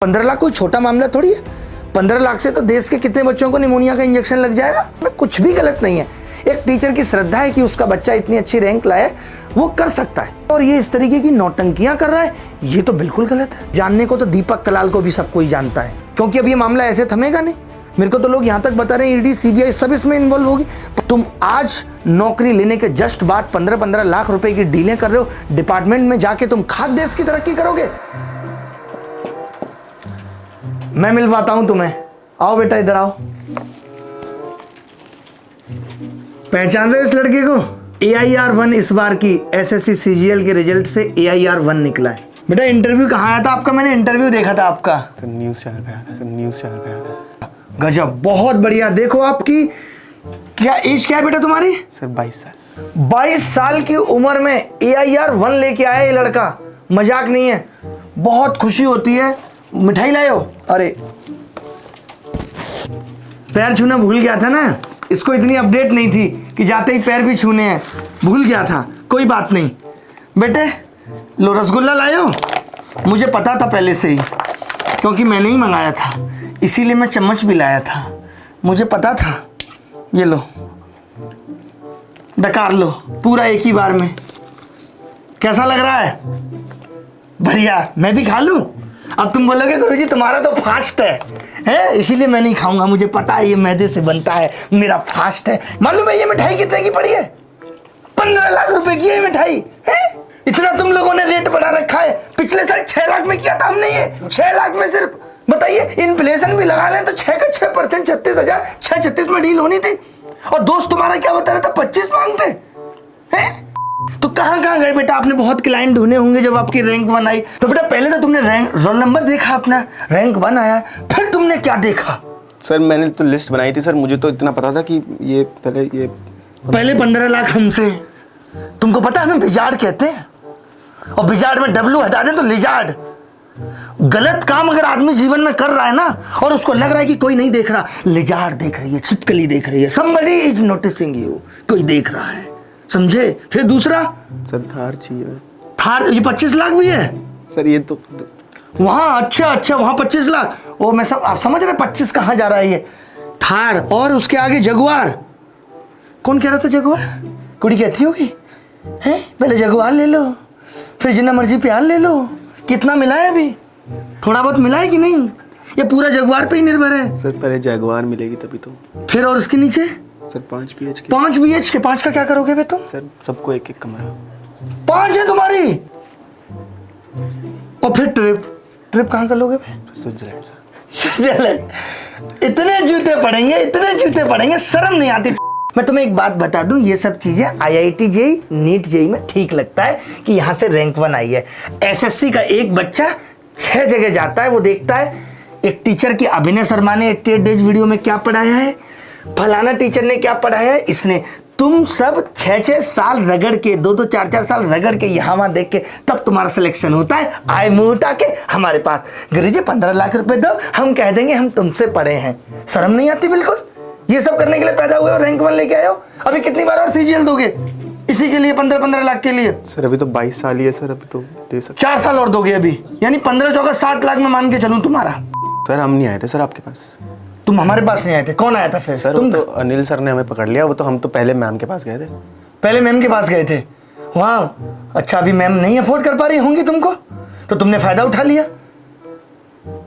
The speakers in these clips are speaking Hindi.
15 लाख कोई छोटा मामला थोड़ी है। 15 लाख से तो देश के कितने बच्चों को निमोनिया का इंजेक्शन लग जाएगा। में कुछ भी गलत नहीं है। एक टीचर की श्रद्धा है कि उसका बच्चा इतनी अच्छी रैंक लाए, वो कर सकता है। और ये इस तरीके की नौटंकियां कर रहा है, ये तो बिल्कुल गलत है। जानने को तो दीपक कलाल को भी सब कोई जानता है, क्योंकि अब ये मामला ऐसे थमेगा नहीं। मेरे को तो लोग यहाँ तक बता रहे हैं ईडी सीबीआई सब इसमें इन्वॉल्व होगी। तुम आज नौकरी लेने के जस्ट बाद 15-15 लाख रुपए की डीलें कर रहे हो। डिपार्टमेंट में जाके तुम खाद देश की तरक्की करोगे। मैं मिलवाता हूं तुम्हें। आओ बेटा इधर आओ। पहचान रहे हो इस लड़के को? AIR 1 इस बार की SSC CGL के रिजल्ट से AIR 1 निकला है। बेटा इंटरव्यू कहाँ आया था आपका? मैंने इंटरव्यू देखा था आपका। सर न्यूज़ चैनल पे आया था। सर न्यूज़ चैनल पे आया था। गजब, बहुत बढ़िया। देखो आपकी क्या एज क्या है बेटा तुम्हारी? सर 22 साल। 22 साल की उम्र में AIR 1 लेके आया ये लड़का। मजाक नहीं है, बहुत खुशी होती है। मिठाई लाए हो? अरे पैर छूना भूल गया था ना, इसको इतनी अपडेट नहीं थी कि जाते ही पैर भी छूने हैं, भूल गया था। कोई बात नहीं बेटे, लो रसगुल्ला लाए हो? मुझे पता था पहले से ही, क्योंकि मैंने ही मंगाया था, इसीलिए मैं चम्मच भी लाया था। मुझे पता था। ये लो, डकार लो पूरा एक ही बार में। कैसा लग रहा है? बढ़िया। मैं भी खा लूं? अब तुम बोलोगे गुरुजी तुम्हारा तो फास्ट है, इसीलिए मैं नहीं खाऊंगा। मुझे पता है ये मैदे से बनता है, मेरा फास्ट है। मालूम है ये मिठाई कितने की पड़ी है? 15 लाख रुपए की है मिठाई है। इतना तुम लोगों ने रेट बढ़ा रखा है। पिछले साल 6 लाख में किया था हमने, ये 6 लाख में सिर्फ। बताइए इन्फ्लेशन भी लगा लें तो 6 का 6%, 36,000, 636 में डील होनी थी। और दोस्त तुम्हारा क्या बता रहा था? 25 मांगते हैं। तो कहां गए बेटा? आपने बहुत क्लाइंट ढूंढे होंगे जब आपकी रैंक 1 आई। तो बेटा पहले तो तुमने रोल नंबर देखा अपना, रैंक 1 आया, फिर तुमने क्या देखा? सर मैंने तो लिस्ट बनाई थी सर, मुझे तो इतना पता था कि ये पहले 15 लाख हमसे। तुमको पता है हमें बिजाड़ कहते हैं, और बिजाड़ में W हटा दें तो लिजार्ड। गलत काम अगर आदमी जीवन में कर रहा है ना, और उसको लग रहा है कि कोई नहीं देख रहा, लिजार्ड देख रही है, छिपकली देख रही है, somebody is noticing you, कोई देख रहा है, समझे? फिर दूसरा सर थार चाहिए। थार ये 25 लाख भी है सर। ये तो वहां अच्छा वहां 25 लाख। वो मैं सब आप समझ रहे 25 कहां जा रहा है ये? थार। और उसके आगे जगुआर। कौन कह रहा था जगुआर? कुड़ी कहती होगी है, पहले जगुआर ले लो, फिर जितना मर्जी प्यार ले लो। कितना मिला है अभी? थोड़ा बहुत मिला है कि नहीं? ये पूरा जगुआर पे ही निर्भर है। सर पहले जगुआर मिलेगी तभी तो। फिर और उसके नीचे? Sir 5 BHK। 5 BHK। 5 का क्या करोगे बे तुम? सर सबको एक एक कमरा। 5 है तुम्हारी। और फिर ट्रिप कहाँ कर लोगे बे? Switzerland sir. स्विट्जरलैंड। इतने जूते पड़ेंगे, शर्म नहीं आती। मैं तुम्हें एक बात बता दूं, ये सब चीजें IIT JEE नीट JEE में ठीक लगता है कि यहाँ से रैंक 1 आई है। SSC का एक बच्चा 6 जगह जाता है, वो देखता है एक टीचर की अभिनय शर्मा ने 88 डेज वीडियो में क्या पढ़ाया है, फलाना टीचर ने क्या पढ़ाया है, इसने। तुम सब 6-6 साल रगड़ के, 2-2, 4-4 साल रगड़ के यहाँ वहाँ देख के तब तुम्हारा सिलेक्शन होता है। आए मुंह उठा के हमारे पास, गुरुजी 15 लाख रुपए दो, हम कह देंगे हम तुमसे पढ़े हैं। शर्म नहीं आती बिल्कुल? ये सब करने के लिए पैदा हुए हो, रैंक 1 लेके आए हो। अभी कितनी बार और CGL दोगे इसी के लिए? 15-15 लाख के लिए? सर अभी तो 22 साल ही है सर, अभी तो दे सकते। 4 साल और दोगे अभी, यानी 15-14 60 लाख में मान के चलूं तुम्हारा। सर हम नहीं आए थे सर आपके पास। तुम हमारे पास नहीं आए थे? कौन आया था फिर? सर तुम तो अनिल सर ने हमें पकड़ लिया। वो तो हम तो पहले मैम के पास गए थे। पहले मैम के पास गए थे वहाँ? अच्छा, अभी मैम नहीं अफोर्ड कर पा रही होंगी तुमको, तो तुमने फायदा उठा लिया।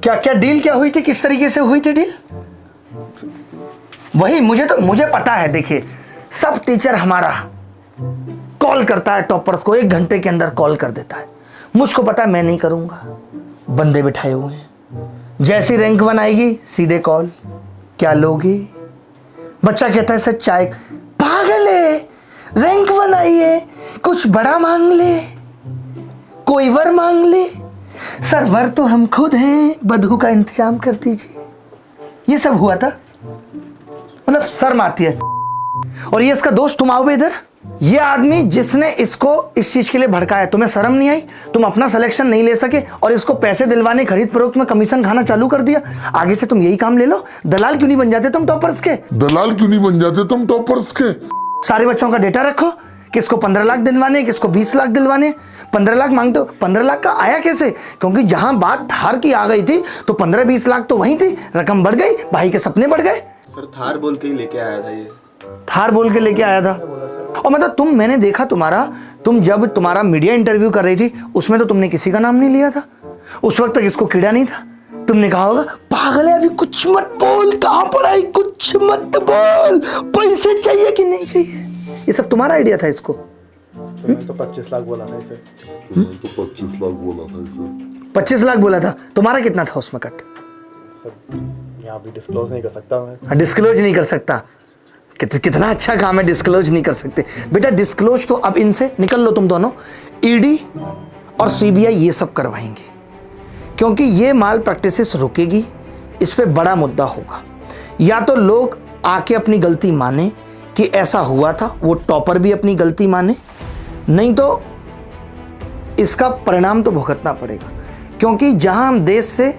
क्या डील क्या हुई थी? किस तरीके से हुई थी डील? वही मुझे पता है। देखिए सब टीचर हमारा कॉल करता है टॉपर्स को, 1 घंटे के अंदर कॉल कर देता है। मुझको पता है मैं नहीं करूंगा, बंदे बिठाए हुए हैं। जैसी रैंक 1 आएगी सीधे कॉल, क्या लोगे? बच्चा कहता है सर चाय। पागल है, रैंक 1 आई है, कुछ बड़ा मांग ले, कोई वर मांग ले। सर वर तो हम खुद हैं, बधू का इंतजाम कर दीजिए। ये सब हुआ था। मतलब शर्म आती है। और ये इसका दोस्त, तुम आओ बे इधर। ये आदमी जिसने इसको इस चीज के लिए भड़काया, तुम्हें शर्म नहीं आई? तुम अपना सिलेक्शन नहीं ले सके और इसको पैसे दिलवाने, खरीद फरोख्त में कमीशन खाना चालू कर दिया। आगे से तुम यही काम ले लो। दलाल क्यों नहीं बन जाते तुम टॉपर्स के? दलाल क्यों नहीं बन जाते तुम टॉपर्स के? सारे बच्चों का डेटा रखो, किसको 15 लाख दिलवाने, किसको 20 लाख दिलवाने। 15 लाख मांगते हो, 15 लाख का आया कैसे? क्योंकि जहां बात थार की आ गई थी तो 15-20 लाख तो वहीं थी, रकम बढ़ गई, भाई के सपने बढ़ गए। सर थार बोल के ही लेके आया था ये। थार बोल के लेके आया था। और मतलब मैंने देखा तुम जब तुम्हारा मीडिया इंटरव्यू कर रही थी उसमें तो तुमने किसी का नाम नहीं लिया था। उस वक्त तक इसको कीड़ा नहीं था। तुमने कहा होगा पागल है, अभी कुछ मत बोल, कहां पर आई, कुछ मत बोल, पैसे चाहिए कि नहीं चाहिए, ये सब तुम्हारा आइडिया था इसको। मैंने तो 25 लाख बोला था इसे। 25 लाख बोला था। तुम्हारा कितना था उसमें कट? सब यहाँ भी डिस्क्लोज नहीं कर सकता मैं। डिस्क्लोज नहीं कर सकता। कितना अच्छा काम है, डिस्क्लोज नहीं कर सकते। बेटा डिस्क्लोज तो अब इनसे निकल लो तुम दोनों। ईडी और सीबीआई ये सब करवाएंगे, क्योंकि ये माल प्रैक्टिसेस रुकेगी, इस पे बड़ा मुद्दा होगा। या तो लोग आके अपनी गलती माने कि ऐसा हुआ था, वो टॉपर भी अपनी गलती माने, नहीं तो इसका परिणाम तो भुगतना पड़ेगा। क्योंकि जहां हम देश से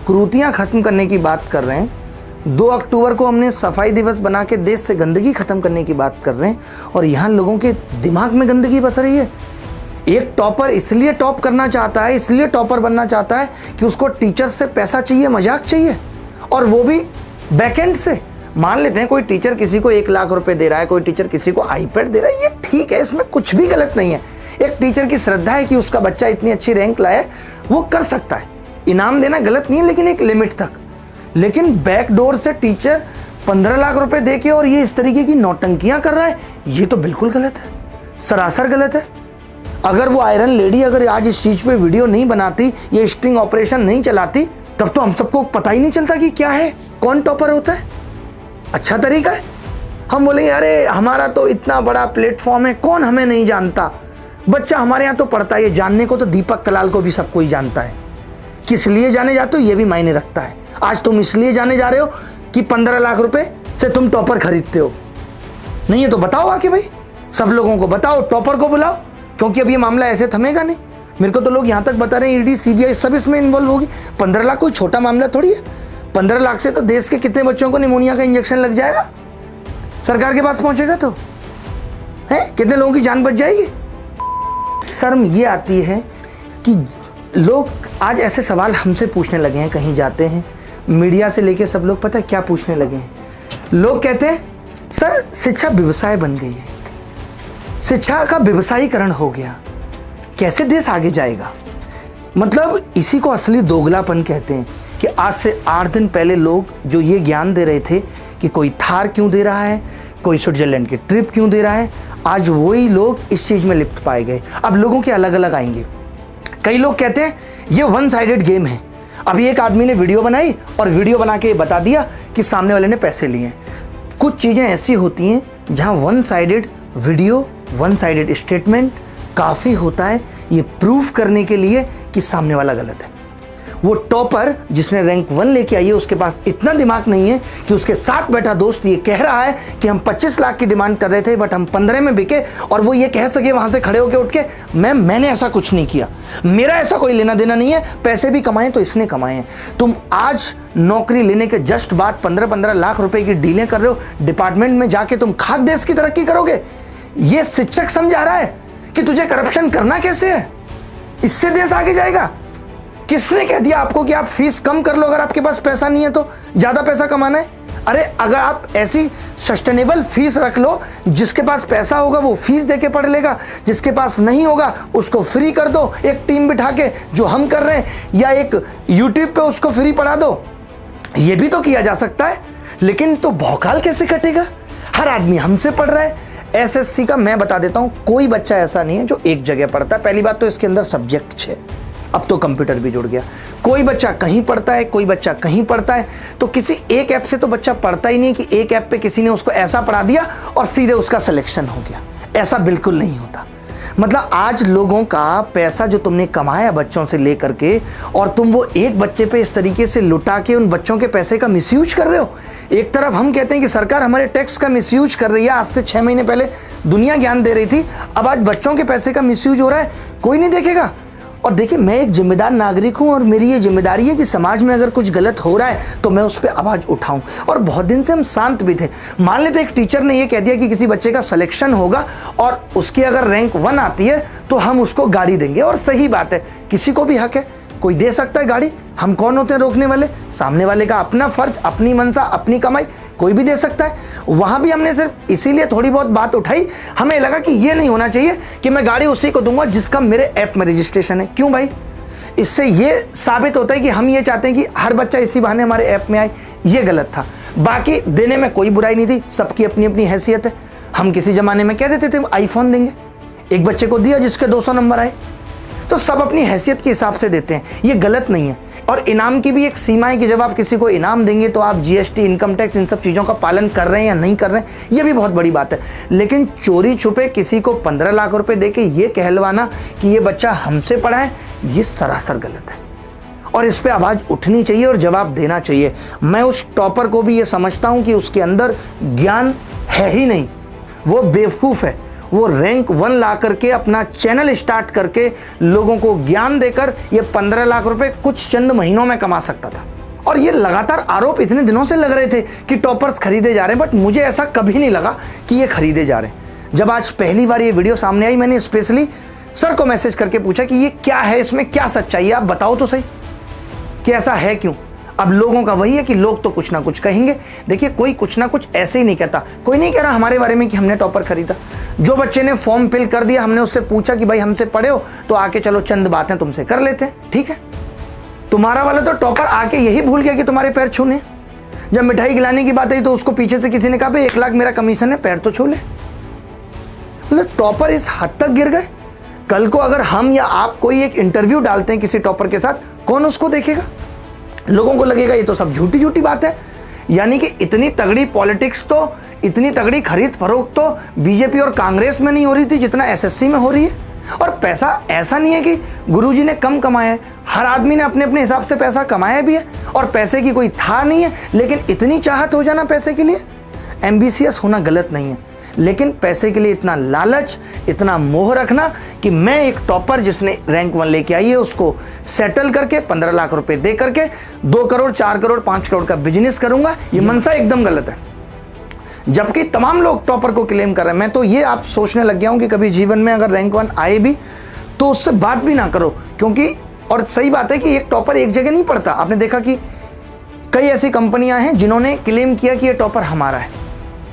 कुरीतियां खत्म करने की बात कर रहे हैं, 2 अक्टूबर को हमने सफाई दिवस बना के देश से गंदगी खत्म करने की बात कर रहे हैं, और यहाँ लोगों के दिमाग में गंदगी बस रही है। एक टॉपर इसलिए टॉप करना चाहता है, इसलिए टॉपर बनना चाहता है कि उसको टीचर से पैसा चाहिए, मजाक चाहिए, और वो भी बैकएंड से। मान लेते हैं कोई टीचर किसी को 1 लाख रुपए दे रहा है, कोई टीचर किसी को आईपैड दे रहा है, ये ठीक है, इसमें कुछ भी गलत नहीं है। एक टीचर की श्रद्धा है कि उसका बच्चा इतनी अच्छी रैंक लाए, वो कर सकता है, इनाम देना गलत नहीं है, लेकिन एक लिमिट तक। लेकिन बैकडोर से टीचर 15 लाख रुपए दे के और ये इस तरीके की नौटंकियां कर रहा है, ये तो बिल्कुल गलत है, सरासर गलत है। अगर वो आयरन लेडी अगर आज इस चीज पे वीडियो नहीं बनाती, ये स्टिंग ऑपरेशन नहीं चलाती, तब तो हम सबको पता ही नहीं चलता कि क्या है, कौन टॉपर होता है। अच्छा तरीका है, हम बोलेंगे अरे हमारा तो इतना बड़ा प्लेटफॉर्म है, कौन हमें नहीं जानता। बच्चा हमारे यहाँ तो पढ़ता है, ये जानने को तो दीपक कलाल को भी सबको ही जानता है। किस लिए जाने जाते हो ये भी मायने रखता है। आज तुम इसलिए जाने जा रहे हो कि 15 लाख रुपए से तुम टॉपर खरीदते हो, नहीं है तो बताओ आके भाई, सब लोगों को बताओ, टॉपर को बुलाओ, क्योंकि अब ये मामला ऐसे थमेगा नहीं। मेरे को तो लोग यहाँ तक बता रहे हैं ईडी सीबीआई सब इसमें इन्वॉल्व होगी। 15 लाख कोई छोटा मामला थोड़ी है। 15 लाख से तो देश के कितने बच्चों को निमोनिया का इंजेक्शन लग जाएगा, सरकार के पास पहुंचेगा तो है, कितने लोगों की जान बच जाएगी। शर्म ये आती है कि लोग आज ऐसे सवाल हमसे पूछने लगे हैं, कहीं जाते हैं मीडिया से लेके सब लोग, पता है क्या पूछने लगे हैं? लोग कहते हैं सर शिक्षा व्यवसाय बन गई है, शिक्षा का व्यवसायीकरण हो गया, कैसे देश आगे जाएगा। मतलब इसी को असली दोगलापन कहते हैं कि आज से 8 दिन पहले लोग जो ये ज्ञान दे रहे थे कि कोई थार क्यों दे रहा है, कोई स्विट्जरलैंड की ट्रिप क्यों दे रहा है, आज वही लोग इस चीज में लिप्त पाए गए। अब लोगों के अलग अलग आएंगे। कई लोग कहते हैं ये 1 साइडेड गेम है। अभी एक आदमी ने वीडियो बनाई और वीडियो बना के बता दिया कि सामने वाले ने पैसे लिए। कुछ चीजें ऐसी होती हैं जहां 1 साइडेड वीडियो, 1 साइडेड स्टेटमेंट काफी होता है ये प्रूफ करने के लिए कि सामने वाला गलत है। वो टॉपर जिसने रैंक 1 लेके आई है, उसके पास इतना दिमाग नहीं है कि उसके साथ बैठा दोस्त ये कह रहा है कि हम 25 लाख की डिमांड कर रहे थे बट हम 15 में बिके, और वो ये कह सके वहां से खड़े होके उठ के मैंने ऐसा कुछ नहीं किया, मेरा ऐसा कोई लेना देना नहीं है, पैसे भी कमाए तो इसने कमाए हैं। तुम आज नौकरी लेने के जस्ट बाद 15-15 लाख रुपए की डीलें कर रहे हो, डिपार्टमेंट में जाके तुम खाक देश की तरक्की करोगे। ये शिक्षक समझा रहा है कि तुझे करप्शन करना कैसे है, इससे देश आगे जाएगा। किसने कह दिया आपको कि आप फीस कम कर लो अगर आपके पास पैसा नहीं है तो ज्यादा पैसा कमाना है? अरे अगर आप ऐसी सस्टेनेबल फीस रख लो, जिसके पास पैसा होगा वो फीस देके पढ़ लेगा, जिसके पास नहीं होगा उसको फ्री कर दो, एक टीम बिठा के जो हम कर रहे हैं, या एक यूट्यूब पे उसको फ्री पढ़ा दो, ये भी तो किया जा सकता है। लेकिन तो भौकाल कैसे कटेगा? हर आदमी हमसे पढ़ रहा है। एसएससी का मैं बता देता हूं, कोई बच्चा ऐसा नहीं है जो एक जगह पढ़ता है। पहली बात तो इसके अंदर सब्जेक्ट 6, अब तो कंप्यूटर भी जुड़ गया। कोई बच्चा कहीं पढ़ता है, कोई बच्चा कहीं पढ़ता है, तो किसी एक ऐप से तो बच्चा पढ़ता ही नहीं कि एक ऐप पे किसी ने उसको ऐसा पढ़ा दिया और सीधे उसका सिलेक्शन हो गया। ऐसा बिल्कुल नहीं होता। मतलब आज लोगों का पैसा जो तुमने कमाया बच्चों से लेकर के, और तुम वो एक बच्चे पे इस तरीके से लुटा के उन बच्चों के पैसे का मिसयूज कर रहे हो। एक तरफ हम कहते हैं कि सरकार हमारे टैक्स का मिसयूज कर रही है, आज से 6 महीने पहले दुनिया ज्ञान दे रही थी, अब आज बच्चों के पैसे का मिसयूज हो रहा है, कोई नहीं देखेगा। और देखिए, मैं एक जिम्मेदार नागरिक हूं और मेरी ये जिम्मेदारी है कि समाज में अगर कुछ गलत हो रहा है तो मैं उस पर आवाज़ उठाऊं। और बहुत दिन से हम शांत भी थे। मान लेते एक टीचर ने ये कह दिया कि किसी बच्चे का सिलेक्शन होगा और उसकी अगर रैंक 1 आती है तो हम उसको गाड़ी देंगे, और सही बात है, किसी को भी हक है, कोई दे सकता है गाड़ी। हम कौन होते हैं रोकने वाले? सामने वाले का अपना फर्ज, अपनी मनसा, अपनी कमाई, कोई भी दे सकता है। वहां भी हमने सिर्फ इसीलिए थोड़ी बहुत बात उठाई, हमें लगा कि ये नहीं होना चाहिए कि मैं गाड़ी उसी को दूंगा जिसका मेरे ऐप में रजिस्ट्रेशन है। क्यों भाई? इससे ये साबित होता है कि हम ये चाहते हैं कि हर बच्चा इसी बहाने हमारे ऐप में आए। ये गलत था। बाकी देने में कोई बुराई नहीं थी, सबकी अपनी अपनी हैसियत है। हम किसी जमाने में कह देते थे आईफोन देंगे, एक बच्चे को दिया जिसके 200 नंबर आए। तो सब अपनी हैसियत के हिसाब से देते हैं, ये गलत नहीं है। और इनाम की भी एक सीमा है कि जब आप किसी को इनाम देंगे तो आप जीएसटी, इनकम टैक्स, इन सब चीज़ों का पालन कर रहे हैं या नहीं कर रहे हैं, ये भी बहुत बड़ी बात है। लेकिन चोरी छुपे किसी को 15 लाख रुपए दे के ये कहलवाना कि ये बच्चा हमसे पढ़ा है, ये सरासर गलत है और इस पर आवाज़ उठनी चाहिए और जवाब देना चाहिए। मैं उस टॉपर को भी ये समझता हूँ कि उसके अंदर ज्ञान है ही नहीं, वो बेवकूफ़ है। वो रैंक 1 ला करके अपना चैनल स्टार्ट करके लोगों को ज्ञान देकर ये 15 लाख रुपए कुछ चंद महीनों में कमा सकता था। और ये लगातार आरोप इतने दिनों से लग रहे थे कि टॉपर्स खरीदे जा रहे हैं, बट मुझे ऐसा कभी नहीं लगा कि ये खरीदे जा रहे हैं। जब आज पहली बार ये वीडियो सामने आई, मैंने स्पेशली सर को मैसेज करके पूछा कि ये क्या है, इसमें क्या सच्चाई है, आप बताओ तो सही कि ऐसा है क्यों। अब लोगों का वही है कि लोग तो कुछ ना कुछ कहेंगे। देखिए, कोई कुछ ना कुछ ऐसे ही नहीं कहता। कोई नहीं कह रहा हमारे बारे में कि हमने टॉपर खरीदा। जो बच्चे ने फॉर्म फिल कर दिया, हमने उससे पूछा कि भाई हमसे पढ़े हो तो आके चलो चंद बातें तुमसे कर लेते हैं, ठीक है। तुम्हारा वाला तो टॉपर आके यही भूल गया कि तुम्हारे पैर छूने। जब मिठाई खिलाने की बात आई तो उसको पीछे से किसी ने कहा भाई 1 लाख मेरा कमीशन है, पैर तो छू ले। मतलब टॉपर इस हद तक गिर गए। कल को अगर हम या आप कोई एक इंटरव्यू डालते हैं किसी टॉपर के साथ, कौन उसको देखेगा? लोगों को लगेगा ये तो सब झूठी झूठी बात है। यानी कि इतनी तगड़ी पॉलिटिक्स तो, इतनी तगड़ी खरीद फरोख्त तो बीजेपी और कांग्रेस में नहीं हो रही थी जितना एसएससी में हो रही है। और पैसा ऐसा नहीं है कि गुरुजी ने कम कमाया है, हर आदमी ने अपने अपने हिसाब से पैसा कमाया भी है और पैसे की कोई था नहीं है। लेकिन इतनी चाहत हो जाना पैसे के लिए, एम्बिशियस होना गलत नहीं है, लेकिन पैसे के लिए इतना लालच, इतना मोह रखना कि मैं एक टॉपर जिसने रैंक 1 लेके आई है उसको सेटल करके 15 लाख रुपए दे करके 2 करोड़, 4 करोड़, 5 करोड़ का बिजनेस करूंगा, ये मनसा एकदम गलत है। जबकि तमाम लोग टॉपर को क्लेम कर रहे हैं। मैं तो ये आप सोचने लग गया हूं कि कभी जीवन में अगर रैंक 1 आए भी तो उससे बात भी ना करो, क्योंकि और सही बात है कि एक टॉपर एक जगह नहीं पढ़ता। आपने देखा कि कई ऐसी कंपनियां हैं जिन्होंने क्लेम किया कि ये टॉपर हमारा है,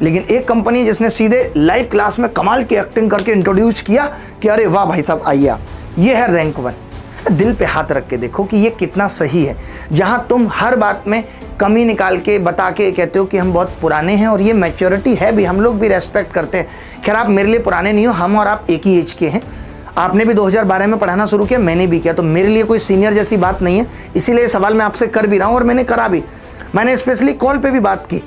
लेकिन एक कंपनी जिसने सीधे लाइव क्लास में कमाल की एक्टिंग करके इंट्रोड्यूस किया कि अरे वाह भाई साहब आइए आप, ये है रैंक 1। दिल पे हाथ रख के देखो कि ये कितना सही है। जहां तुम हर बात में कमी निकाल के बता के कहते हो कि हम बहुत पुराने हैं, और ये मैच्योरिटी है भी, हम लोग भी रेस्पेक्ट करते हैं। खैर, आप मेरे लिए पुराने नहीं हो, हम और आप एक ही एज के हैं। आपने भी 2012 में पढ़ाना शुरू किया, मैंने भी किया, तो मेरे लिए कोई सीनियर जैसी बात नहीं है। इसीलिए सवाल मैं आपसे कर भी रहा हूँ और मैंने करा भी, मैंने स्पेशली कॉल पे भी बात की।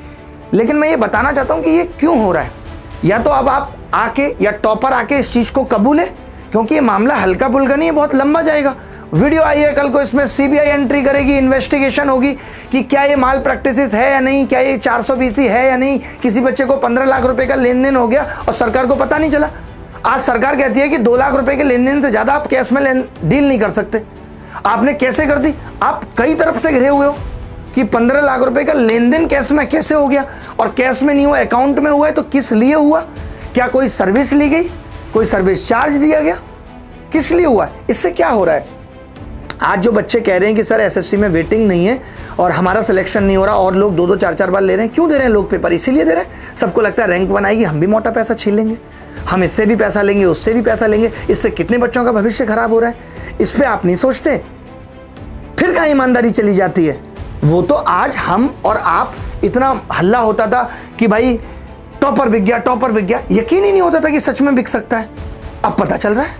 लेकिन मैं ये बताना चाहता हूँ कि ये क्यों हो रहा है। या तो अब आप आके या टॉपर आके इस चीज़ को कबूले, क्योंकि ये मामला हल्का फुल्का नहीं है, बहुत लंबा जाएगा। वीडियो आई है कल को, इसमें सीबीआई एंट्री करेगी, इन्वेस्टिगेशन होगी कि क्या ये माल प्रैक्टिसेस है या नहीं, क्या ये 420 है या नहीं, किसी बच्चे को 15 लाख रुपए का लेन देन हो गया और सरकार को पता नहीं चला। आज सरकार कहती है कि 2 लाख रुपए के लेन देन से ज़्यादा आप कैश में डील नहीं कर सकते। आपने कैसे कर दी? आप कई तरफ से घिरे हुए हो कि 15 लाख रुपए का लेन देन कैश में कैसे हो गया, और कैश में नहीं हुआ, अकाउंट में हुआ है, तो किस लिए हुआ? क्या कोई सर्विस ली गई, कोई सर्विस चार्ज दिया गया, किस लिए हुआ? इससे क्या हो रहा है? आज जो बच्चे कह रहे हैं कि सर एसएससी में वेटिंग नहीं है और हमारा सिलेक्शन नहीं हो रहा और लोग 2-2, 4-4 बार ले रहे हैं, क्यों दे रहे हैं लोग पेपर? इसीलिए दे रहे हैं, सबको लगता है रैंक 1 आएगी, हम भी मोटा पैसा छीन लेंगे, हम इससे भी पैसा लेंगे, उससे भी पैसा लेंगे। इससे कितने बच्चों का भविष्य खराब हो रहा है, इस पर आप नहीं सोचते। फिर कहाँ ईमानदारी चली जाती है? वो तो आज हम और आप, इतना हल्ला होता था कि भाई टॉपर बिक गया, टॉपर बिक गया, यकीन ही नहीं होता था कि सच में बिक सकता है। अब पता चल रहा है,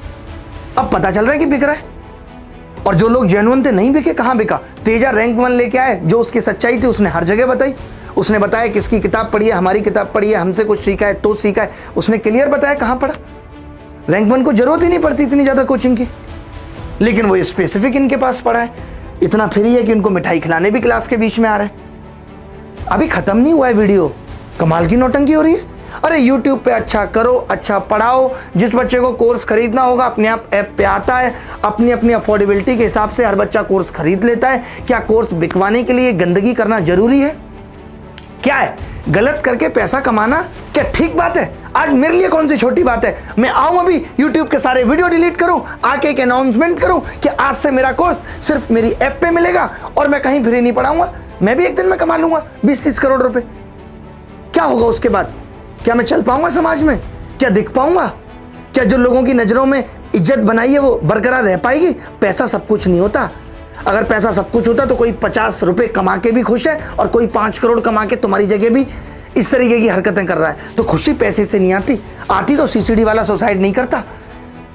अब पता चल रहा है कि बिक रहा है। और जो लोग जेन्युइन थे नहीं बिके, कहाँ बिका? तेजा रैंक 1 लेके आए, जो उसकी सच्चाई थी उसने हर जगह बताई। उसने बताया किसकी किताब पढ़ी है, हमारी किताब पढ़ी है, हमसे कुछ सीखा है तो सीखा है, उसने क्लियर बताया कहाँ पढ़ा। रैंक 1 को जरूरत ही नहीं पड़ती इतनी ज़्यादा कोचिंग की, लेकिन वो स्पेसिफिक इनके पास पढ़ा है। इतना फ्री है कि उनको मिठाई खिलाने भी क्लास के बीच में आ रहा है। अभी खत्म नहीं हुआ है वीडियो, कमाल की नौटंकी हो रही है। अरे YouTube पे अच्छा करो, अच्छा पढ़ाओ। जिस बच्चे को कोर्स खरीदना होगा अपने आप ऐप पे आता है, अपनी अपनी अफोर्डेबिलिटी के हिसाब से हर बच्चा कोर्स खरीद लेता है। क्या कोर्स बिकवाने के लिए गंदगी करना जरूरी है? क्या है गलत करके पैसा कमाना क्या ठीक बात है? आज मेरे लिए कौन सी छोटी बात है? मैं आऊं अभी YouTube के सारे वीडियो डिलीट करूं, आके एक अनाउंसमेंट करूं कि आज से मेरा कोर्स सिर्फ मेरी ऐप पे मिलेगा और मैं कहीं फ्री नहीं पढ़ाऊंगा। मैं भी एक दिन में कमा लूंगा 20-30 करोड़ रुपए। क्या होगा उसके बाद? क्या मैं चल पाऊंगा समाज में? क्या दिख पाऊंगा? क्या जो लोगों की नजरों में इज्जत बनाई है वो बरकरार रह पाएगी? पैसा सब कुछ नहीं होता। अगर पैसा सब कुछ होता तो कोई 50 रुपए कमा के भी खुश है और कोई 5 करोड़ कमा के तुम्हारी जगह भी इस तरीके की हरकतें कर रहा है। तो खुशी पैसे से नहीं आती, आती तो सीसीडी वाला सुसाइड नहीं करता।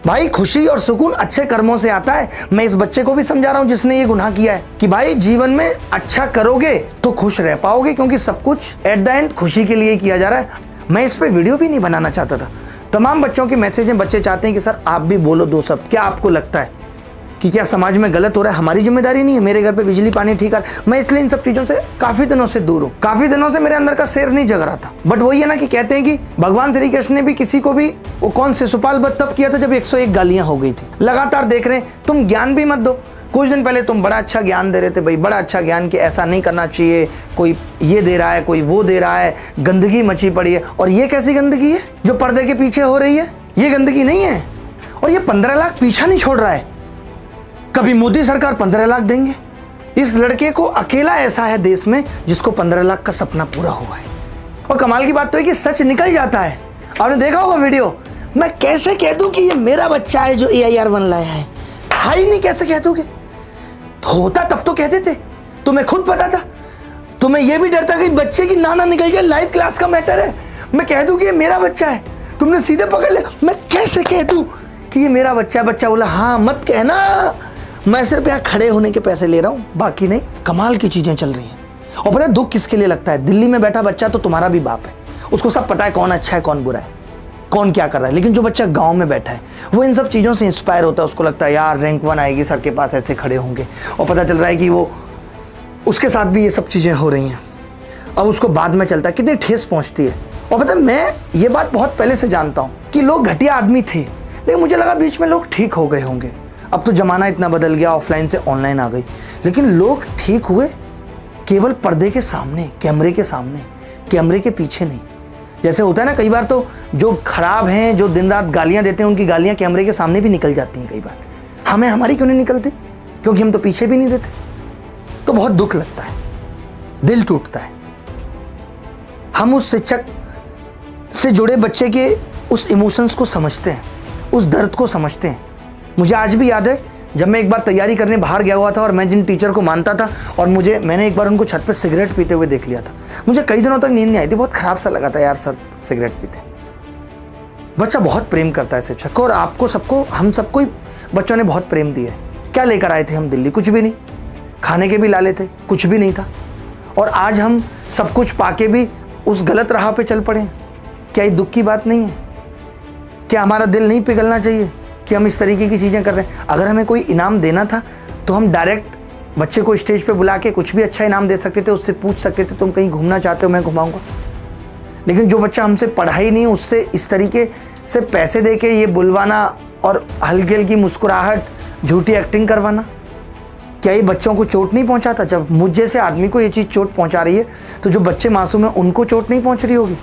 भाई खुशी और सुकून अच्छे कर्मों से आता है। मैं इस बच्चे को भी समझा रहा हूं जिसने ये गुनाह किया है कि भाई जीवन में अच्छा करोगे तो खुश रह पाओगे, क्योंकि सब कुछ एट द एंड खुशी के लिए किया जा रहा है। मैं इस पे वीडियो भी नहीं बनाना चाहता था। तमाम बच्चों के मैसेज हैं, बच्चे चाहते हैं कि सर आप भी बोलो 2 शब्द। क्या आपको लगता है कि क्या समाज में गलत हो रहा है? हमारी जिम्मेदारी नहीं है? मेरे घर पे बिजली पानी ठीक है, मैं इसलिए इन सब चीजों से काफी दिनों से दूर हूँ। काफी दिनों से मेरे अंदर का शेर नहीं जग रहा था। बट वही है ना कि कहते हैं कि भगवान श्री कृष्ण ने भी किसी को भी वो कौन से सुपाल बध तब किया था जब 101 गालियां हो गई थी। लगातार देख रहे हैं, तुम ज्ञान भी मत दो। कुछ दिन पहले तुम बड़ा अच्छा ज्ञान दे रहे थे, भाई बड़ा अच्छा ज्ञान कि ऐसा नहीं करना चाहिए, कोई ये दे रहा है, कोई वो दे रहा है, गंदगी मची पड़ी है। और ये कैसी गंदगी है जो पर्दे के पीछे हो रही है? ये गंदगी नहीं है। और ये 15 लाख पीछा नहीं छोड़ रहा है। कभी मोदी सरकार 15 लाख देंगे? इस लड़के को अकेला ऐसा है देश में जिसको 15 लाख का सपना पूरा हुआ है। और कमाल की बात तो है कि सच निकल जाता है। आपने देखा होगा वीडियो, मैं कैसे कह दूं कि ये मेरा बच्चा है जो AIR-1 लाया है? ही नहीं, कैसे कह दोगे? होता तब तो कहते थे। तुम्हें खुद पता था, तुम्हें यह भी डर था कि बच्चे की नाना निकल जाए, लाइव क्लास का मैटर है। मैं कह दूं कि ये मेरा बच्चा है, तुमने सीधे पकड़ लिया। मैं कैसे कह दूं कि ये मेरा बच्चा है? बच्चा बोला हाँ मत कहना, मैं सिर्फ यहाँ खड़े होने के पैसे ले रहा हूँ, बाकी नहीं। कमाल की चीजें चल रही हैं। और पता है दुख किसके लिए लगता है? दिल्ली में बैठा बच्चा तो तुम्हारा भी बाप है, उसको सब पता है कौन अच्छा है कौन बुरा है, कौन क्या कर रहा है। लेकिन जो बच्चा गांव में बैठा है वो इन सब चीज़ों से इंस्पायर होता है। उसको लगता है यार रैंक 1 आएगी, सर के पास ऐसे खड़े होंगे। और पता चल रहा है कि वो उसके साथ भी ये सब चीज़ें हो रही हैं। अब उसको बाद में चलता है, कितनी ठेस पहुँचती है। और पता है मैं ये बात बहुत पहले से जानता हूँ कि लोग घटिया आदमी थे, लेकिन मुझे लगा बीच में लोग ठीक हो गए होंगे। अब तो ज़माना इतना बदल गया, ऑफलाइन से ऑनलाइन आ गई। लेकिन लोग ठीक हुए केवल पर्दे के सामने, कैमरे के सामने, कैमरे के पीछे नहीं। जैसे होता है ना कई बार तो जो खराब हैं, जो दिन रात गालियां देते हैं, उनकी गालियां कैमरे के सामने भी निकल जाती हैं कई बार। हमें हमारी क्यों नहीं निकलती? क्योंकि हम तो पीछे भी नहीं देते। तो बहुत दुख लगता है, दिल टूटता है। हम उस शिक्षक से जुड़े बच्चे के उस इमोशंस को समझते हैं, उस दर्द को समझते हैं। मुझे आज भी याद है जब मैं एक बार तैयारी करने बाहर गया हुआ था और मैं जिन टीचर को मानता था और मैंने एक बार उनको छत पे सिगरेट पीते हुए देख लिया था। मुझे कई दिनों तक नींद नहीं आई थी, बहुत खराब सा लगा था यार सर सिगरेट पीते। बच्चा बहुत प्रेम करता है शिक्षक को, और आपको सबको, हम सबको ही बच्चों ने बहुत प्रेम दिया है। क्या लेकर आए थे हम दिल्ली? कुछ भी नहीं। खाने के भी लाले थे, कुछ भी नहीं था। और आज हम सब कुछ पाके भी उस गलत राह पे चल पड़े। क्या ये दुख की बात नहीं है? क्या हमारा दिल नहीं पिघलना चाहिए कि हम इस तरीके की चीज़ें कर रहे हैं? अगर हमें कोई इनाम देना था तो हम डायरेक्ट बच्चे को स्टेज पे बुला के कुछ भी अच्छा इनाम दे सकते थे, उससे पूछ सकते थे तुम कहीं घूमना चाहते हो, मैं घुमाऊंगा। लेकिन जो बच्चा हमसे पढ़ा ही नहीं, उससे इस तरीके से पैसे दे के ये बुलवाना और हल्की हल्की मुस्कुराहट, झूठी एक्टिंग करवाना, क्या ये बच्चों को चोट नहीं पहुंचाता? जब मुझ जैसे आदमी को ये चीज़ चोट पहुंचा रही है तो जो बच्चे मासूम हैं उनको चोट नहीं पहुंच रही होगी?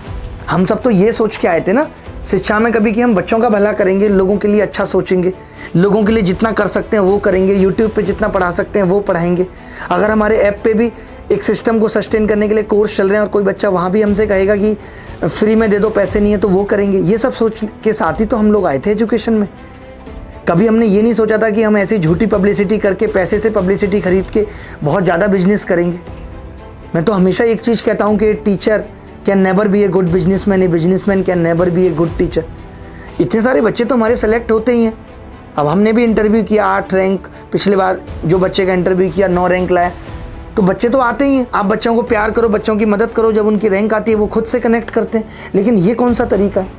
हम सब तो ये सोच के आए थे ना शिक्षा में कभी कि हम बच्चों का भला करेंगे, लोगों के लिए अच्छा सोचेंगे, लोगों के लिए जितना कर सकते हैं वो करेंगे, यूट्यूब पे जितना पढ़ा सकते हैं वो पढ़ाएंगे। अगर हमारे ऐप पे भी एक सिस्टम को सस्टेन करने के लिए कोर्स चल रहे हैं और कोई बच्चा वहाँ भी हमसे कहेगा कि फ्री में दे दो, पैसे नहीं है, तो वो करेंगे। ये सब सोच के साथ ही तो हम लोग आए थे एजुकेशन में। कभी हमने ये नहीं सोचा था कि हम ऐसी झूठी पब्लिसिटी करके, पैसे से पब्लिसिटी खरीद के बहुत ज़्यादा बिजनेस करेंगे। मैं तो हमेशा एक चीज़ कहता हूँ कि teacher can never be a good businessman, a businessman can never be a good teacher. इतने सारे बच्चे तो हमारे सेलेक्ट होते ही हैं। अब हमने भी इंटरव्यू किया, 8 रैंक, पिछली बार जो बच्चे का इंटरव्यू किया 9 रैंक लाया, तो बच्चे तो आते ही हैं। आप बच्चों को प्यार करो, बच्चों की मदद करो, जब उनकी रैंक आती है वो खुद से कनेक्ट करते हैं। लेकिन ये कौन सा तरीका है?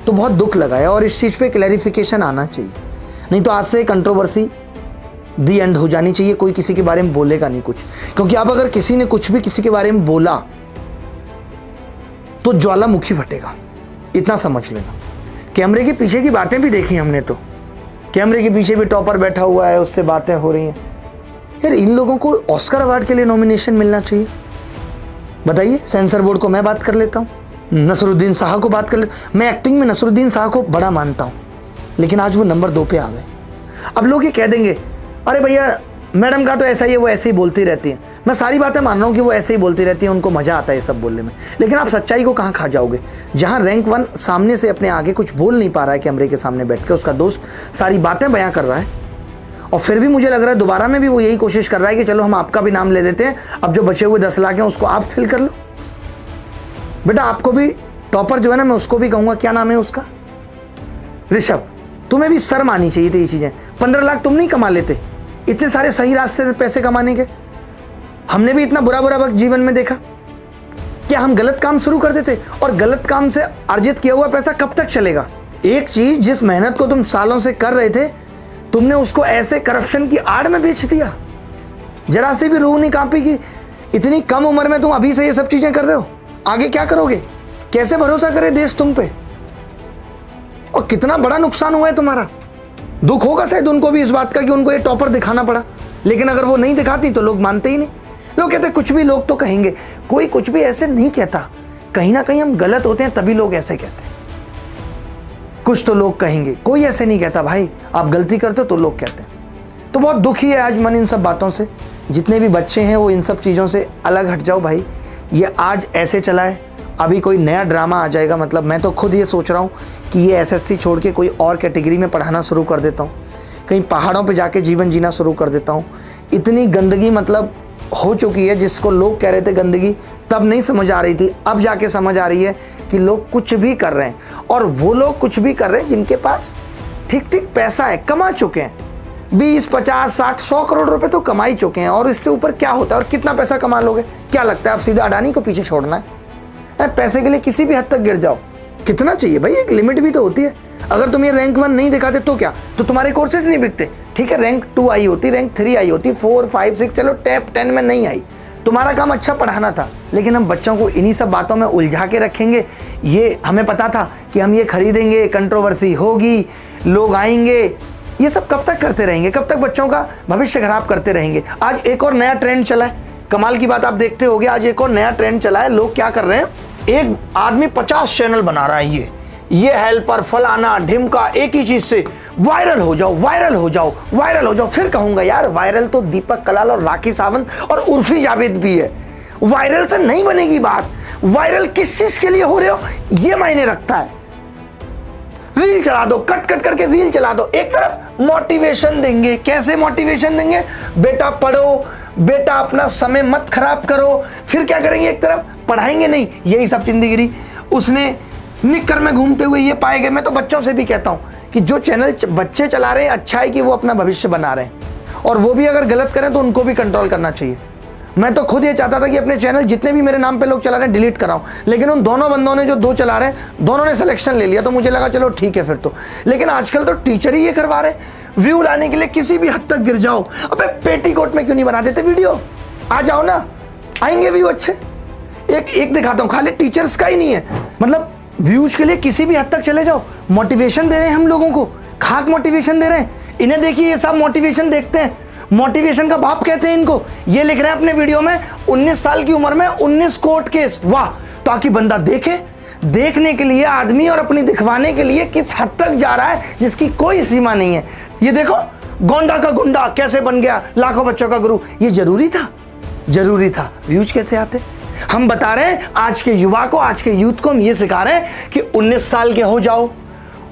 तो बहुत दुख लगा है और इस चीज़ पे क्लैरिफिकेशन आना चाहिए। नहीं तो आज से कंट्रोवर्सी दी एंड हो जानी चाहिए। कोई किसी के बारे में बोलेगा नहीं कुछ, क्योंकि अब अगर किसी ने कुछ भी किसी के बारे में बोला तो ज्वालामुखी फटेगा। इतना समझ लेना। कैमरे के पीछे की बातें भी देखी हमने, तो कैमरे के पीछे भी टॉपर बैठा हुआ है, उससे बातें हो रही हैं। यार इन लोगों को ऑस्कर अवार्ड के लिए नॉमिनेशन मिलना चाहिए। बताइए, सेंसर बोर्ड को मैं बात कर लेता हूँ, नसरुद्दीन शाह को बात कर ले। मैं एक्टिंग में नसरुद्दीन शाह को बड़ा मानता हूँ, लेकिन आज वो नंबर 2 पे आ गए। अब लोग ये कह देंगे अरे भैया मैडम का तो ऐसा ही है, वो ऐसे ही बोलती रहती है। मैं सारी बातें मान रहा हूँ कि वो ऐसे ही बोलती रहती है, उनको मज़ा आता है ये सब बोलने में, लेकिन आप सच्चाई को कहाँ खा जाओगे। जहाँ रैंक 1 सामने से अपने आगे कुछ बोल नहीं पा रहा है कैमरे के सामने बैठ के, उसका दोस्त सारी बातें बयां कर रहा है, और फिर भी मुझे लग रहा है दोबारा में भी वो यही कोशिश कर रहा है कि चलो हम आपका भी नाम ले देते हैं, अब जो बचे हुए 10 लाख हैं उसको आप फिल कर लो। बेटा आपको भी टॉपर जो है ना, मैं उसको भी कहूँगा, क्या नाम है उसका, ऋषभ, तुम्हें भी शर्म आनी चाहिए थी ये चीज़ें। 15 लाख तुम नहीं कमा लेते, इतने सारे सही रास्ते से पैसे कमाने के। हमने भी इतना बुरा बुरा वक्त जीवन में देखा। क्या हम गलत काम शुरू कर देते, और गलत काम से अर्जित किया हुआ पैसा कब तक चलेगा। एक चीज जिस मेहनत को तुम सालों से कर रहे थे, तुमने उसको ऐसे करप्शन की आड़ में बेच दिया। जरा सी भी रूह नहीं कांपी कि इतनी कम उम्र में तुम अभी से ये सब चीजें कर रहे हो, आगे क्या करोगे, कैसे भरोसा करे देश तुम पे, और कितना बड़ा नुकसान हुआ है तुम्हारा। दुख होगा शायद उनको भी इस बात का कि उनको ये टॉपर दिखाना पड़ा, लेकिन अगर वो नहीं दिखाती तो लोग मानते ही नहीं। लोग कहते कुछ भी लोग तो कहेंगे, कोई कुछ भी ऐसे नहीं कहता, कहीं ना कहीं हम गलत होते हैं तभी लोग ऐसे कहते हैं। कुछ तो लोग कहेंगे, कोई ऐसे नहीं कहता भाई आप गलती करते हो तो लोग कहते हैं। तो बहुत दुखी है आज मन इन सब बातों से। जितने भी बच्चे हैं वो इन सब चीज़ों से अलग हट जाओ भाई। ये आज ऐसे चला है, अभी कोई नया ड्रामा आ जाएगा। मतलब मैं तो खुद ये सोच रहा हूँ कि ये एसएससी छोड़ के कोई और कैटेगरी में पढ़ाना शुरू कर देता हूँ, कहीं पहाड़ों पे जाके जीवन जीना शुरू कर देता हूँ। इतनी गंदगी मतलब हो चुकी है, जिसको लोग कह रहे थे गंदगी तब नहीं समझ आ रही थी, अब जाके समझ आ रही है कि लोग कुछ भी कर रहे हैं, और वो लोग कुछ भी कर रहे हैं जिनके पास ठीक ठीक पैसा है, कमा चुके हैं 20, 50, 60, 100 करोड़ रुपए तो कमा ही चुके हैं। और इससे ऊपर क्या होता है, और कितना पैसा कमा लोगे। क्या लगता है आप सीधा अडानी को पीछे छोड़ना है? पैसे के लिए किसी भी हद तक गिर जाओ। कितना चाहिए भाई, एक लिमिट भी तो होती है। अगर तुम ये रैंक 1 नहीं दिखाते तो क्या, तो तुम्हारे कोर्सेज नहीं बिकते। ठीक है, रैंक 2 आई होती, रैंक 3 आई होती, 4, 5, 6, चलो टॉप 10 में नहीं आई, तुम्हारा काम अच्छा पढ़ाना था। लेकिन हम बच्चों को इन्हीं सब बातों में उलझा के रखेंगे। ये हमें पता था कि हम ये खरीदेंगे, कंट्रोवर्सी होगी, लोग आएंगे, ये सब कब तक करते रहेंगे, कब तक बच्चों का भविष्य खराब करते रहेंगे। आज एक और नया ट्रेंड चला है, कमाल की बात आप देखते होगे, आज एक और नया ट्रेंड चला है। लोग क्या कर रहे हैं, एक आदमी 50 चैनल बना रहा है, ये हेल्पर फलाना ढिमका, एक ही चीज से वायरल हो जाओ, वायरल हो जाओ, वायरल हो जाओ। फिर कहूंगा यार वायरल तो दीपक कलाल और राखी सावंत और उर्फी जावेद भी है, वायरल से नहीं बनेगी बात। वायरल किस चीज के लिए हो रहे हो ये मायने रखता है। रील चला दो, कट कट करके रील चला दो। एक तरफ मोटिवेशन देंगे, कैसे मोटिवेशन देंगे, बेटा पढ़ो, बेटा अपना समय मत खराब करो। फिर क्या करेंगे, एक तरफ पढ़ाएंगे नहीं, यही सब चिंदीगिरी। उसने निक्कर में घूमते हुए ये पाए गए। मैं तो बच्चों से भी कहता हूं कि जो चैनल बच्चे चला रहे हैं, अच्छा है कि वो अपना भविष्य बना रहे हैं, और वो भी अगर गलत करें तो उनको भी कंट्रोल करना चाहिए। मैं तो खुद ये चाहता था कि अपने चैनल जितने भी मेरे नाम पे लोग चला रहे हैं डिलीट कराऊं, लेकिन उन दोनों बंदों ने जो 2 चला रहे हैं, दोनों ने सिलेक्शन ले लिया, तो मुझे लगा चलो ठीक है फिर तो। लेकिन आजकल तो टीचर ही ये करवा रहे हैं। व्यू लाने के लिए किसी भी हद तक गिर जाओ। अबे पेटीकोट में क्यों नहीं बना देते वीडियो, आ जाओ ना, आएंगे व्यू अच्छे। एक दिखाता हूँ, खाली टीचर्स का ही नहीं है, मतलब व्यूज के लिए किसी भी हद तक चले जाओ। मोटिवेशन दे रहे हैं हम लोगों को, खाक मोटिवेशन दे रहे हैं। इन्हें देखिए, ये सब मोटिवेशन देखते हैं, मोटिवेशन का बाप कहते हैं इनको। ये लिख रहे हैं अपने वीडियो में 19 साल की उम्र में 19 कोर्ट केस, वाह, ताकि बंदा देखे। देखने के लिए आदमी और अपनी दिखवाने के लिए किस हद तक जा रहा है जिसकी कोई सीमा नहीं है। ये देखो, गोंडा का गुंडा कैसे बन गया, लाखों बच्चों का गुरु। ये जरूरी था, जरूरी था। व्यूज कैसे आते, हम बता रहे हैं आज के युवा को, आज के यूथ को हम ये सिखा रहे हैं कि 19 साल के हो जाओ,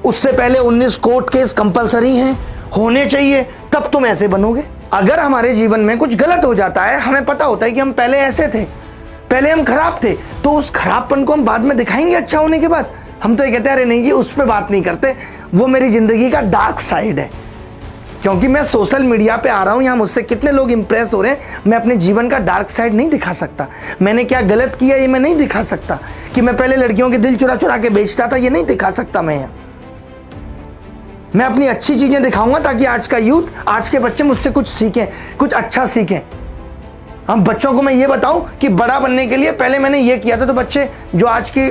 उससे पहले 19 कोर्ट केस कंपलसरी हैं, होने चाहिए, तब तुम ऐसे बनोगे। अगर हमारे जीवन में कुछ गलत हो जाता है, हमें पता होता है कि हम पहले ऐसे थे, पहले हम खराब थे, तो उस खराबपन को हम बाद में दिखाएंगे अच्छा होने के बाद। हम तो ये कहते हैं अरे नहीं जी, उस पर बात नहीं करते, वो मेरी जिंदगी का डार्क साइड है। क्योंकि मैं सोशल मीडिया पे आ रहा हूं, यहाँ मुझसे कितने लोग इंप्रेस हो रहे हैं, मैं अपने जीवन का डार्क साइड नहीं दिखा सकता। मैंने क्या गलत किया ये मैं नहीं दिखा सकता, कि मैं पहले लड़कियों के दिल चुरा चुरा के बेचता था, ये नहीं दिखा सकता मैं यहाँ। मैं अपनी अच्छी चीजें दिखाऊंगा ताकि आज का यूथ, आज के बच्चे मुझसे कुछ सीखें, कुछ अच्छा सीखें। हम बच्चों को मैं ये बताऊं कि बड़ा बनने के लिए पहले मैंने ये किया था, तो बच्चे जो आज की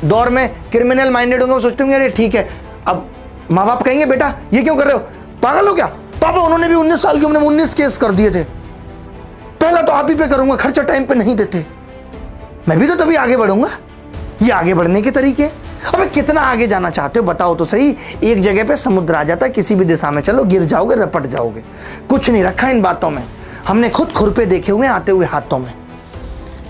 दौर में क्रिमिनल माइंडेड होंगे, वो सोचते होंगे अरे ठीक है। अब माँ बाप कहेंगे बेटा ये क्यों कर रहे हो, पागल हो क्या? पापा उन्होंने भी 19 साल की उम्र में 19 केस कर दिए थे, पहला तो आप ही पे करूंगा, खर्चा टाइम पे नहीं देते, मैं भी तो तभी आगे बढ़ूंगा। ये आगे बढ़ने के तरीके। अबे कितना आगे जाना चाहते हो बताओ तो सही। एक जगह पे समुद्र आ जाता है, किसी भी दिशा में चलो गिर जाओगे, रपट जाओगे। कुछ नहीं रखा इन बातों में, हमने खुद खुरपे देखे हुए आते हुए हाथों में।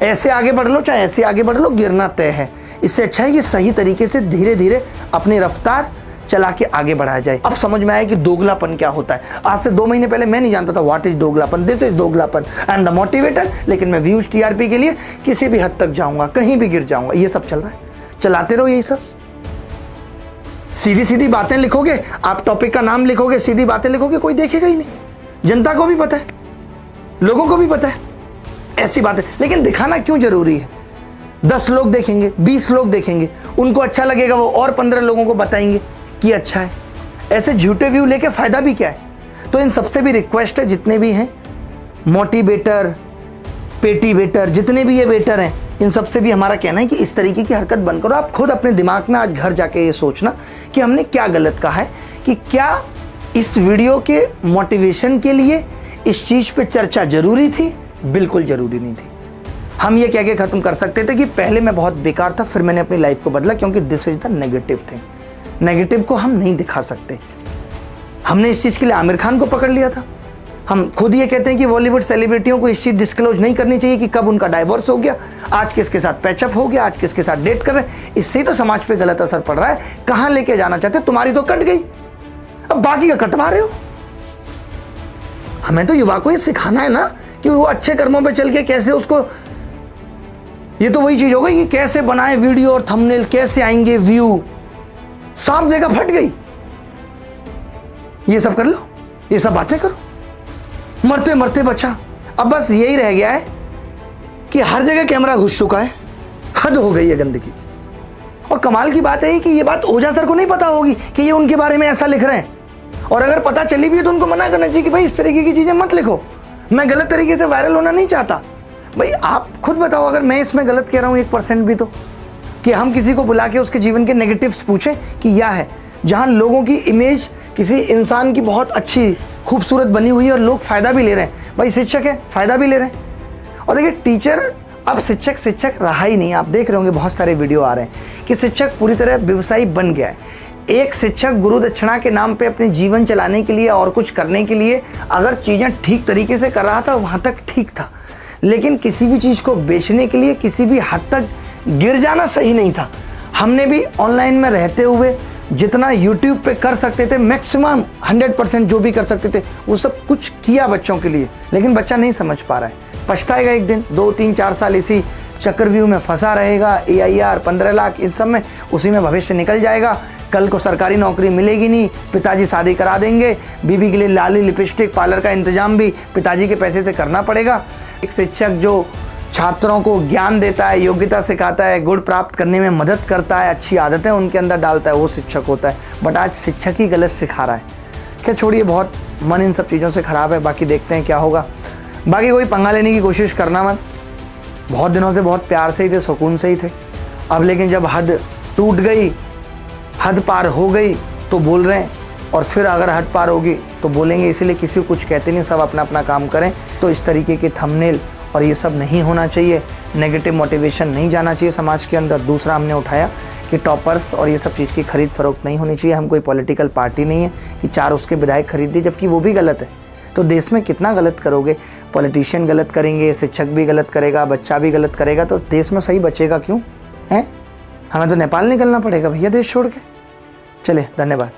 ऐसे आगे बढ़ लो चाहे ऐसे आगे बढ़ लो, गिरना तय है। इससे अच्छा है कि सही तरीके से धीरे धीरे अपनी रफ्तार चला के आगे बढ़ाया जाए। अब समझ में आया कि दोगलापन क्या होता है। आज से 2 महीने पहले मैं नहीं जानता था व्हाट इज दोगलापन। दिस इज दोगलापन। आई एम द मोटिवेटर, लेकिन मैं व्यूज टीआरपी के लिए किसी भी हद तक जाऊंगा, कहीं भी गिर जाऊंगा। ये सब चल रहा है, चलाते रहो यही सब। सीधी सीधी बातें लिखोगे, आप टॉपिक का नाम लिखोगे, सीधी बातें लिखोगे, कोई देखेगा ही नहीं। जनता को भी पता है, लोगों को भी पता है ऐसी बातें, लेकिन दिखाना क्यों जरूरी है? 10 लोग देखेंगे, 20 लोग देखेंगे, उनको अच्छा लगेगा, वो और 15 लोगों को बताएंगे कि अच्छा है। ऐसे झूठे व्यू लेके फायदा भी क्या है? तो इन सबसे भी रिक्वेस्ट है, जितने भी हैं मोटिवेटर, पेटीवेटर, जितने भी ये वेटर हैं, इन सबसे भी हमारा कहना है कि इस तरीके की हरकत बंद करो। आप खुद अपने दिमाग में आज घर जाके ये सोचना कि हमने क्या गलत कहा है, कि क्या इस वीडियो के मोटिवेशन के लिए इस चीज़ पे चर्चा जरूरी थी? बिल्कुल जरूरी नहीं थी। हम ये कह के ख़त्म कर सकते थे कि पहले मैं बहुत बेकार था, फिर मैंने अपनी लाइफ को बदला, क्योंकि this is the negative thing. Negative को हम नहीं दिखा सकते। हमने इस चीज़ के लिए आमिर खान को पकड़ लिया था। हम खुद ये कहते हैं कि बॉलीवुड सेलिब्रिटियों को इस चीज़ डिस्क्लोज नहीं करनी चाहिए कि कब उनका डाइवोर्स हो गया, आज किसके साथ पैचअप हो गया, आज किसके साथ डेट कर रहे हैं। इससे ही तो समाज पे गलत असर पड़ रहा है। कहाँ लेके जाना चाहते हो? तुम्हारी तो कट गई, अब बाकी का कटवा रहे हो। हमें तो युवा को ये सिखाना है ना कि वो अच्छे कर्मों पे चल के कैसे उसको, ये तो वही चीज हो गई कि कैसे बनाए वीडियो और थंबनेल, कैसे आएंगे व्यू, सांप देखा फट गई। ये सब कर लो, ये सब बातें करो, मरते मरते बचा। अब बस यही रह गया है कि हर जगह कैमरा घुस चुका है, हद हो गई है गंदगी की। और कमाल की बात है कि ये बात ओझा सर को नहीं पता होगी कि ये उनके बारे में ऐसा लिख रहे हैं, और अगर पता चली भी है तो उनको मना करना चाहिए कि भाई इस तरीके की चीजें मत लिखो, मैं गलत तरीके से वायरल होना नहीं चाहता। भाई आप खुद बताओ, अगर मैं इसमें गलत कह रहा हूँ 1% भी, तो कि हम किसी को बुला के उसके जीवन के नेगेटिव्स पूछें कि यह है, जहाँ लोगों की इमेज किसी इंसान की बहुत अच्छी खूबसूरत बनी हुई है और लोग फ़ायदा भी ले रहे हैं। भाई शिक्षक है, फ़ायदा भी ले रहे हैं। और देखिए टीचर, अब शिक्षक रहा ही नहीं। आप देख रहे होंगे बहुत सारे वीडियो आ रहे हैं कि शिक्षक पूरी तरह व्यवसायी बन गया है। एक शिक्षक गुरु दक्षिणा के नाम पे अपने जीवन चलाने के लिए और कुछ करने के लिए अगर चीज़ें ठीक तरीके से कर रहा था, वहाँ तक ठीक था, लेकिन किसी भी चीज़ को बेचने के लिए किसी भी हद तक गिर जाना सही नहीं था। हमने भी ऑनलाइन में रहते हुए जितना YouTube पे कर सकते थे, मैक्सिमम 100% जो भी कर सकते थे वो सब कुछ किया बच्चों के लिए, लेकिन बच्चा नहीं समझ पा रहा है। पछताएगा एक दिन, 2, 3, 4 साल इसी चक्रव्यूह में फंसा रहेगा। AIR 15 लाख इन सब में, उसी में भविष्य निकल जाएगा। कल को सरकारी नौकरी मिलेगी नहीं, पिताजी शादी करा देंगे, बीबी के लिए लाली लिपस्टिक पार्लर का इंतजाम भी पिताजी के पैसे से करना पड़ेगा। एक शिक्षक जो छात्रों को ज्ञान देता है, योग्यता सिखाता है, गुण प्राप्त करने में मदद करता है, अच्छी आदतें उनके अंदर डालता है, वो शिक्षक होता है। बट आज शिक्षक ही गलत सिखा रहा है। क्या छोड़िए, बहुत मन इन सब चीज़ों से ख़राब है। बाकी देखते हैं क्या होगा। बाकी कोई पंगा लेने की कोशिश करना मत। बहुत दिनों से बहुत प्यार से ही थे, सुकून से ही थे। अब लेकिन जब हद टूट गई, हद पार हो गई तो बोल रहे हैं, और फिर अगर हद पार होगी तो बोलेंगे। इसीलिए किसी को कुछ कहते नहीं, सब अपना अपना काम करें। तो इस तरीके के थंबनेल और ये सब नहीं होना चाहिए, नेगेटिव मोटिवेशन नहीं जाना चाहिए समाज के अंदर। दूसरा हमने उठाया कि टॉपर्स और ये सब चीज़ की खरीद फरोख्त नहीं होनी चाहिए। हम कोई पॉलिटिकल पार्टी नहीं है कि 4 उसके विधायक खरीद दिए, जबकि वो भी गलत है। तो देश में कितना गलत करोगे? पॉलिटिशियन गलत करेंगे, शिक्षक भी गलत करेगा, बच्चा भी गलत करेगा, तो देश में सही बचेगा क्यों? हैं? हमें तो नेपाल निकलना पड़ेगा भैया देश छोड़ के। चले, धन्यवाद।